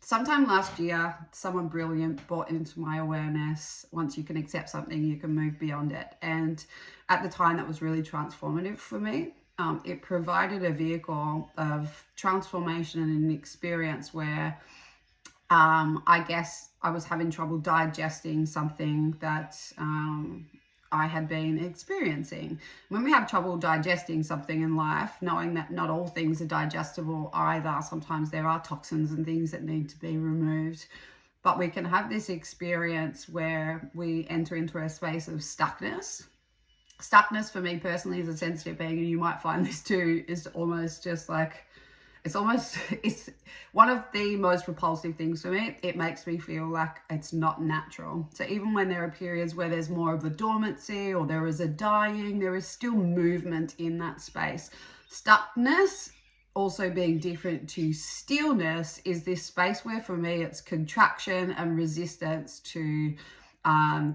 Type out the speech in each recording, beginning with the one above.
sometime last year, someone brilliant brought into my awareness, once you can accept something, you can move beyond it. And at the time, that was really transformative for me. It provided a vehicle of transformation and an experience where I guess I was having trouble digesting something that I had been experiencing. When we have trouble digesting something in life, knowing that not all things are digestible either, sometimes there are toxins and things that need to be removed. But we can have this experience where we enter into a space of stuckness. Stuckness for me personally as a sensitive being, and you might find this too, is almost just like, it's one of the most repulsive things for me. It makes me feel like it's not natural. So even when there are periods where there's more of a dormancy or there is a dying, there is still movement in that space. Stuckness, also being different to stillness, is this space where for me it's contraction and resistance to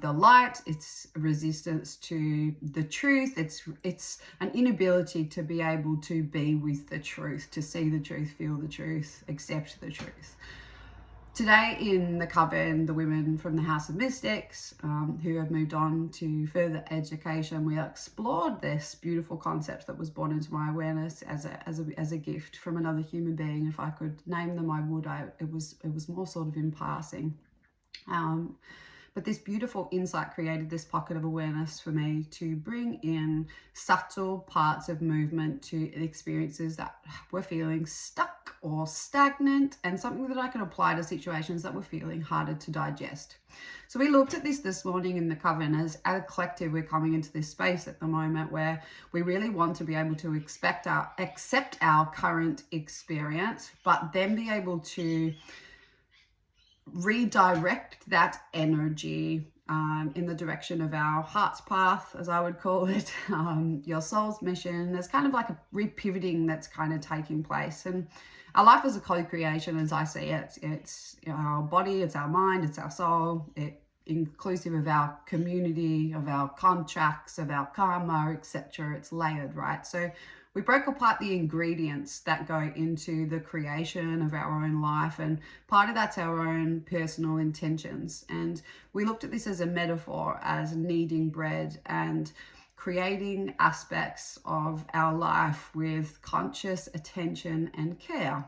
the light, it's resistance to the truth, it's an inability to be able to be with the truth, to see the truth, feel the truth, accept the truth. Today in the coven, the women from the House of Mystics who have moved on to further education, we explored this beautiful concept that was born into my awareness as a gift from another human being. If I could name them, I would. It was more sort of in passing. But this beautiful insight created this pocket of awareness for me to bring in subtle parts of movement to experiences that were feeling stuck or stagnant, and something that I could apply to situations that were feeling harder to digest. So we looked at this morning in the coven. As a collective, we're coming into this space at the moment where we really want to be able to accept our current experience, but then be able to redirect that energy in the direction of our heart's path, as I would call it, your soul's mission. There's kind of like a repivoting that's kind of taking place. And our life is a co-creation, as I see it. It's our body, it's our mind, it's our soul, inclusive of our community, of our contracts, of our karma, etc. It's layered, right? So we broke apart the ingredients that go into the creation of our own life, and part of that's our own personal intentions. And we looked at this as a metaphor, as kneading bread and creating aspects of our life with conscious attention and care,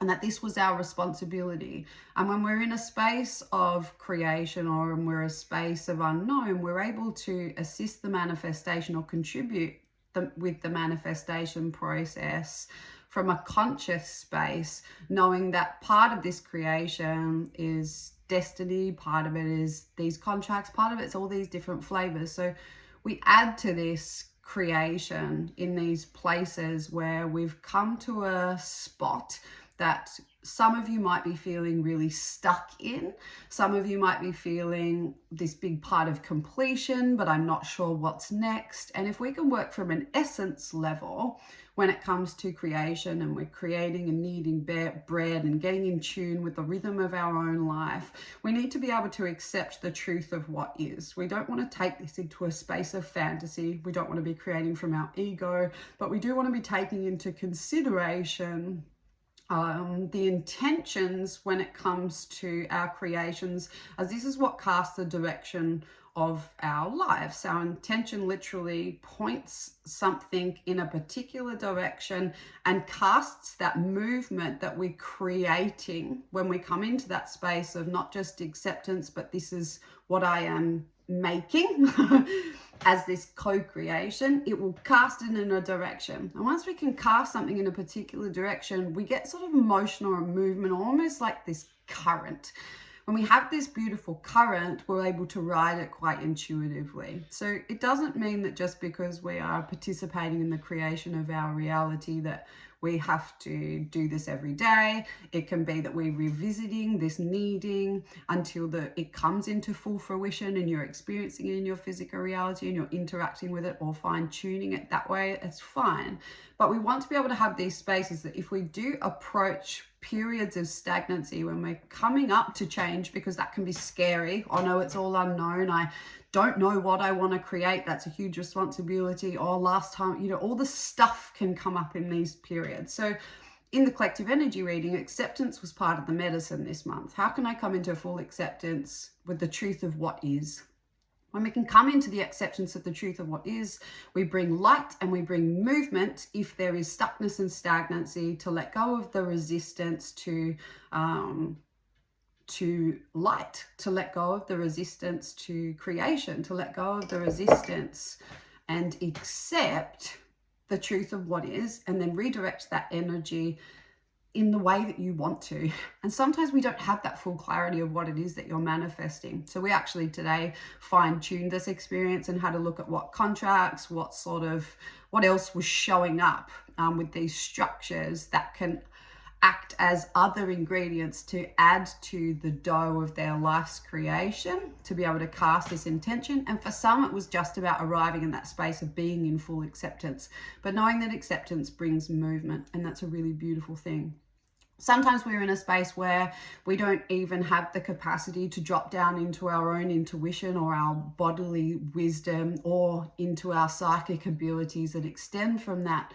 and that this was our responsibility. And when we're in a space of creation, or when we're in a space of unknown, we're able to assist the manifestation or contribute with the manifestation process from a conscious space, knowing that part of this creation is destiny, part of it is these contracts, part of it's all these different flavors. So we add to this creation in these places where we've come to a spot that some of you might be feeling really stuck in. Some of you might be feeling this big part of completion, but I'm not sure what's next. And if we can work from an essence level when it comes to creation, and we're creating and kneading bread and getting in tune with the rhythm of our own life, we need to be able to accept the truth of what is. We don't want to take this into a space of fantasy. We don't want to be creating from our ego, but we do want to be taking into consideration the intentions when it comes to our creations, as this is what casts the direction of our lives. Our intention literally points something in a particular direction and casts that movement that we're creating when we come into that space of not just acceptance, but this is what I am making as this co-creation. It will cast it in a direction, and once we can cast something in a particular direction, we get sort of emotional movement, almost like this current. When we have this beautiful current, we're able to ride it quite intuitively. So it doesn't mean that just because we are participating in the creation of our reality that we have to do this every day. It can be that we're revisiting this kneading until it comes into full fruition and you're experiencing it in your physical reality and you're interacting with it or fine-tuning it that way. It's fine. But we want to be able to have these spaces that if we do approach periods of stagnancy, when we're coming up to change, because that can be scary. Oh no, it's all unknown. I don't know what I want to create. That's a huge responsibility. Or last time, all the stuff can come up in these periods. So in the collective energy reading, acceptance was part of the medicine this month. How can I come into full acceptance with the truth of what is? When we can come into the acceptance of the truth of what is, we bring light and we bring movement if there is stuckness and stagnancy, to let go of the resistance to light, to let go of the resistance to creation, to let go of the resistance and accept the truth of what is, and then redirect that energy in the way that you want to. And sometimes we don't have that full clarity of what it is that you're manifesting. So we actually today fine-tuned this experience and had to look at what contracts, what else was showing up with these structures that can act as other ingredients to add to the dough of their life's creation, to be able to cast this intention. And for some, it was just about arriving in that space of being in full acceptance, but knowing that acceptance brings movement, and that's a really beautiful thing. Sometimes we're in a space where we don't even have the capacity to drop down into our own intuition or our bodily wisdom, or into our psychic abilities that extend from that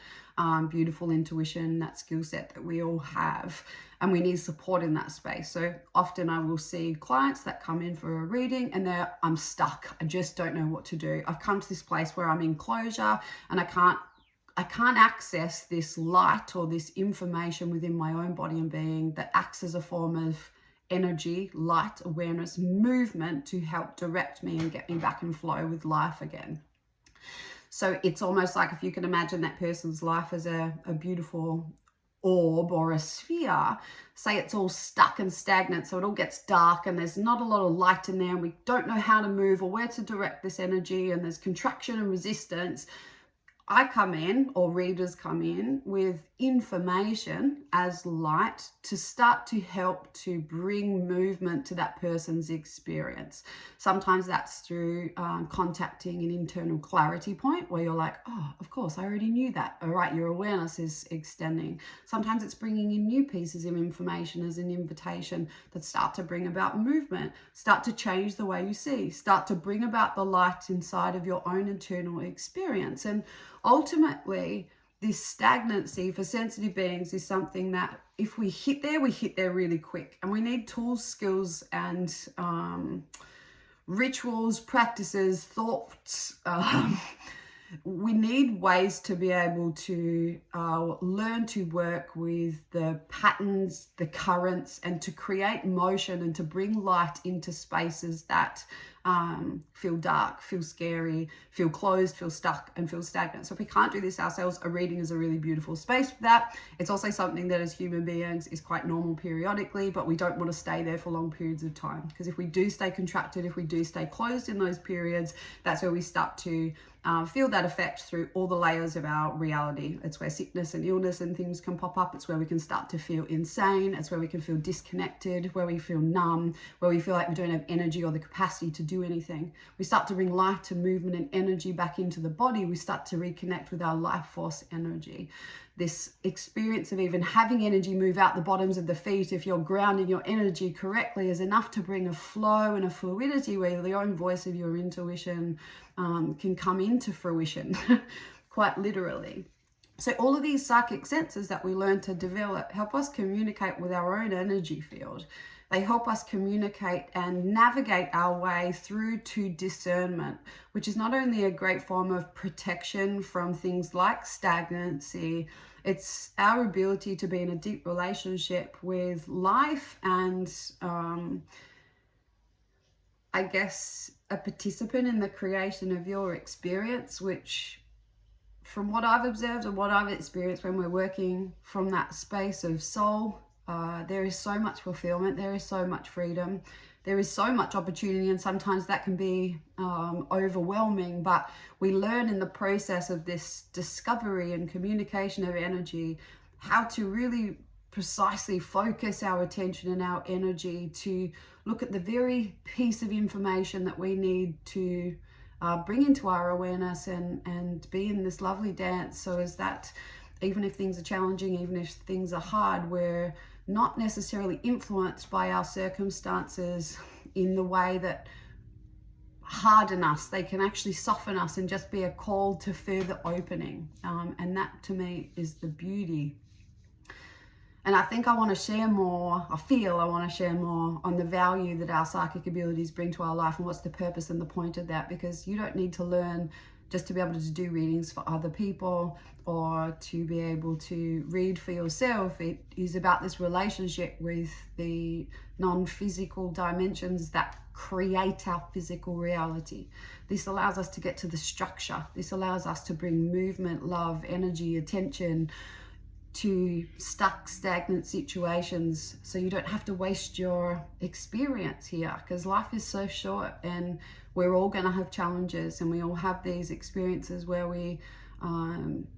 beautiful intuition, that skill set that we all have, and we need support in that space. So often I will see clients that come in for a reading and I'm stuck. I just don't know what to do. I've come to this place where I'm in closure and I can't access this light or this information within my own body and being that acts as a form of energy, light, awareness, movement to help direct me and get me back in flow with life again. So it's almost like, if you can imagine that person's life as a beautiful orb or a sphere, say it's all stuck and stagnant, so it all gets dark and there's not a lot of light in there, and we don't know how to move or where to direct this energy, and there's contraction and resistance. I come in, or readers come in, with information as light to start to help to bring movement to that person's experience. Sometimes that's through contacting an internal clarity point where you're like, oh, of course, I already knew that. All right, your awareness is extending. Sometimes it's bringing in new pieces of information as an invitation that start to bring about movement, start to change the way you see, start to bring about the light inside of your own internal experience. And ultimately, this stagnancy for sensitive beings is something that if we hit there really quick. And we need tools, skills, and rituals, practices, thoughts. We need ways to be able to learn to work with the patterns, the currents, and to create motion and to bring light into spaces that feel dark, feel scary, feel closed, feel stuck, and feel stagnant. So if we can't do this ourselves, a reading is a really beautiful space for that. It's also something that as human beings is quite normal periodically, but we don't want to stay there for long periods of time, because if we do stay contracted, if we do stay closed in those periods, that's where we start to feel that effect through all the layers of our reality. It's where sickness and illness and things can pop up. It's where we can start to feel insane. It's where we can feel disconnected, where we feel numb, where we feel like we don't have energy or the capacity to do anything. We start to bring light and movement and energy back into the body. We start to reconnect with our life force energy. This experience of even having energy move out the bottoms of the feet, if you're grounding your energy correctly, is enough to bring a flow and a fluidity where the own voice of your intuition can come into fruition, quite literally. So all of these psychic senses that we learn to develop help us communicate with our own energy field. They help us communicate and navigate our way through to discernment, which is not only a great form of protection from things like stagnancy, it's our ability to be in a deep relationship with life and I guess a participant in the creation of your experience, which from what I've observed and what I've experienced when we're working from that space of soul, there is so much fulfillment, there is so much freedom, there is so much opportunity, and sometimes that can be overwhelming, but we learn in the process of this discovery and communication of energy how to really precisely focus our attention and our energy to look at the very piece of information that we need to bring into our awareness and be in this lovely dance, so as that even if things are challenging, even if things are hard, we're not necessarily influenced by our circumstances in the way that harden us. They can actually soften us and just be a call to further opening. And that to me is the beauty. And I think I want to share more, I feel I want to share more on the value that our psychic abilities bring to our life and what's the purpose and the point of that, because you don't need to learn just to be able to do readings for other people or to be able to read for yourself. It is about this relationship with the non-physical dimensions that create our physical reality. This allows us to get to the structure. This allows us to bring movement, love, energy, attention to stuck, stagnant situations, so you don't have to waste your experience here, because life is so short and we're all going to have challenges, and we all have these experiences where we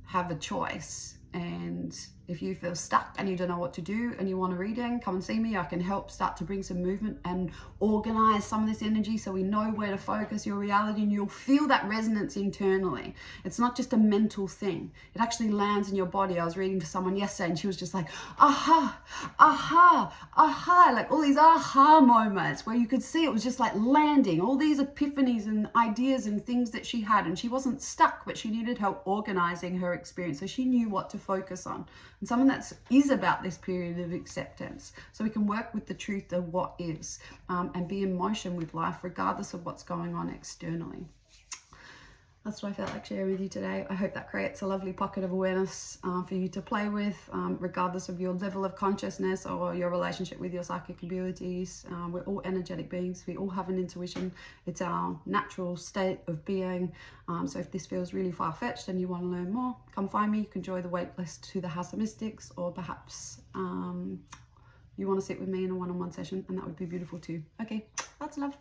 have a choice. And if you feel stuck and you don't know what to do and you want a reading, come and see me. I can help start to bring some movement and organize some of this energy so we know where to focus your reality, and you'll feel that resonance internally. It's not just a mental thing. It actually lands in your body. I was reading to someone yesterday and she was just like, aha, aha, aha, like all these aha moments where you could see it was just like landing, all these epiphanies and ideas and things that she had, and she wasn't stuck, but she needed help organizing her experience so she knew what to focus on. And something that is about this period of acceptance, so we can work with the truth of what is, and be in motion with life regardless of what's going on externally. That's what I felt like sharing with you today. I hope that creates a lovely pocket of awareness for you to play with, regardless of your level of consciousness or your relationship with your psychic abilities. We're all energetic beings. We all have an intuition. It's our natural state of being. So if this feels really far-fetched and you want to learn more, come find me. You can join the waitlist to the House of Mystics, or perhaps you want to sit with me in a one-on-one session, and that would be beautiful too. Okay, lots of love.